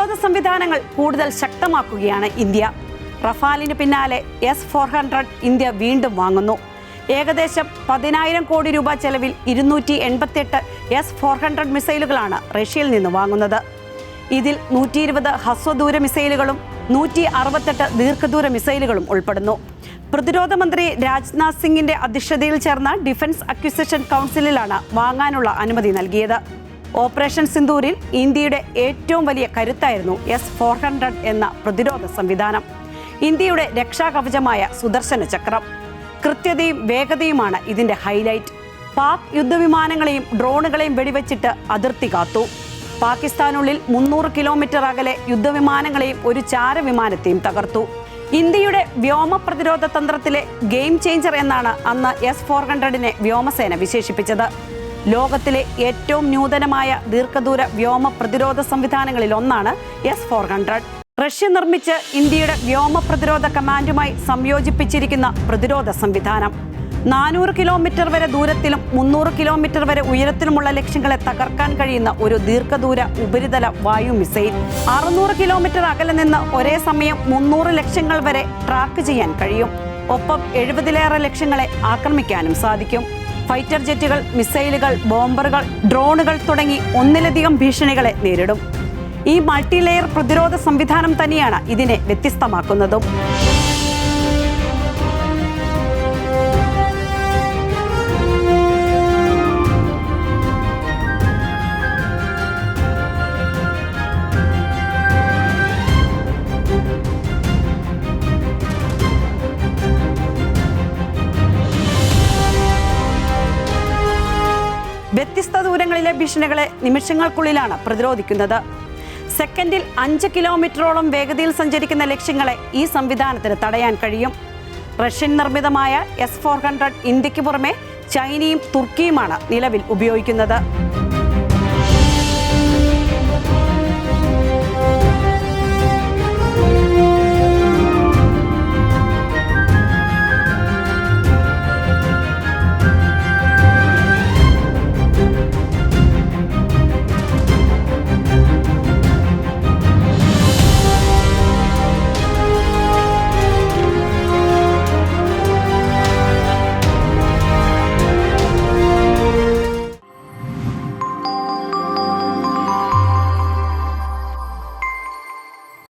പ്രതിരോധ സംവിധാനങ്ങൾ കൂടുതൽ ശക്തമാക്കുകയാണ് ഇന്ത്യ. റഫാലിന് പിന്നാലെ S-400 ഇന്ത്യ വീണ്ടും വാങ്ങുന്നു. ഏകദേശം 10,000 കോടി രൂപ ചെലവിൽ 288 S-400 മിസൈലുകളാണ് റഷ്യയിൽ നിന്ന് വാങ്ങുന്നത്. ഇതിൽ 120 ഹ്രസ്വദൂര മിസൈലുകളും 168 ദീർഘദൂര മിസൈലുകളും ഉൾപ്പെടുന്നു. പ്രതിരോധ മന്ത്രി രാജ്നാഥ് സിംഗിന്റെ അധ്യക്ഷതയിൽ ചേർന്ന ഡിഫൻസ് അക്വിസിഷൻ കൗൺസിലിലാണ് വാങ്ങാനുള്ള അനുമതി നൽകിയത്. ഓപ്പറേഷൻ സിന്ദൂരിൽ ഇന്ത്യയുടെ ഏറ്റവും വലിയ കരുത്തായിരുന്നു S-400 എന്ന പ്രതിരോധ സംവിധാനം. ഇന്ത്യയുടെ രക്ഷാകവചമായ സുദർശന ചക്രം. കൃത്യതയും വേഗതയുമാണ് ഇതിന്റെ ഹൈലൈറ്റ്. പാക് യുദ്ധവിമാനങ്ങളെയും ഡ്രോണുകളെയും വെടിവെച്ചിട്ട് അതിർത്തി കാത്തു. പാകിസ്ഥാനുള്ളിൽ 300 കിലോമീറ്റർ അകലെ യുദ്ധവിമാനങ്ങളെയും ഒരു ചാരവിമാനത്തെയും തകർത്തു. ഇന്ത്യയുടെ വ്യോമ പ്രതിരോധ തന്ത്രത്തിലെ ഗെയിം ചേഞ്ചർ എന്നാണ് അന്ന് S-400നെ വ്യോമസേന വിശേഷിപ്പിച്ചത്. ലോകത്തിലെ ഏറ്റവും നൂതനമായ ദീർഘദൂര വ്യോമ പ്രതിരോധ സംവിധാനങ്ങളിൽ ഒന്നാണ് S-400. റഷ്യ നിർമ്മിച്ച് ഇന്ത്യയുടെ വ്യോമ പ്രതിരോധ കമാൻഡുമായി സംയോജിപ്പിച്ചിരിക്കുന്ന പ്രതിരോധ സംവിധാനം 400 കിലോമീറ്റർ വരെ ദൂരത്തിലും 300 കിലോമീറ്റർ വരെ ഉയരത്തിലുമുള്ള ലക്ഷ്യങ്ങളെ തകർക്കാൻ കഴിയുന്ന ഒരു ദീർഘദൂര ഉപരിതല വായു മിസൈൽ. 600 കിലോമീറ്റർ അകലെ നിന്ന് ഒരേ സമയം 300 ലക്ഷ്യങ്ങൾ വരെ ട്രാക്ക് ചെയ്യാൻ കഴിയും. ഒപ്പം 70-ലേറെ ലക്ഷ്യങ്ങളെ ആക്രമിക്കാനും സാധിക്കും. ഫൈറ്റർ ജെറ്റുകൾ, മിസൈലുകൾ, ബോംബറുകൾ, ഡ്രോണുകൾ തുടങ്ങി ഒന്നിലധികം ഭീഷണികളെ നേരിടും. ഈ മൾട്ടി ലെയർ പ്രതിരോധ സംവിധാനം തന്നെയാണ് ഇതിനെ വ്യത്യസ്തമാക്കുന്നതും. വ്യത്യസ്ത ദൂരങ്ങളിലെ ഭീഷണികളെ നിമിഷങ്ങൾക്കുള്ളിലാണ് പ്രതിരോധിക്കുന്നത്. സെക്കൻഡിൽ 5 കിലോമീറ്ററോളം വേഗതയിൽ സഞ്ചരിക്കുന്ന ലക്ഷ്യങ്ങളെ ഈ സംവിധാനത്തിന് തടയാൻ കഴിയും. റഷ്യൻ നിർമ്മിതമായ S-400 ഇന്ത്യക്ക് പുറമെ ചൈനയും തുർക്കിയുമാണ് നിലവിൽ ഉപയോഗിക്കുന്നത്.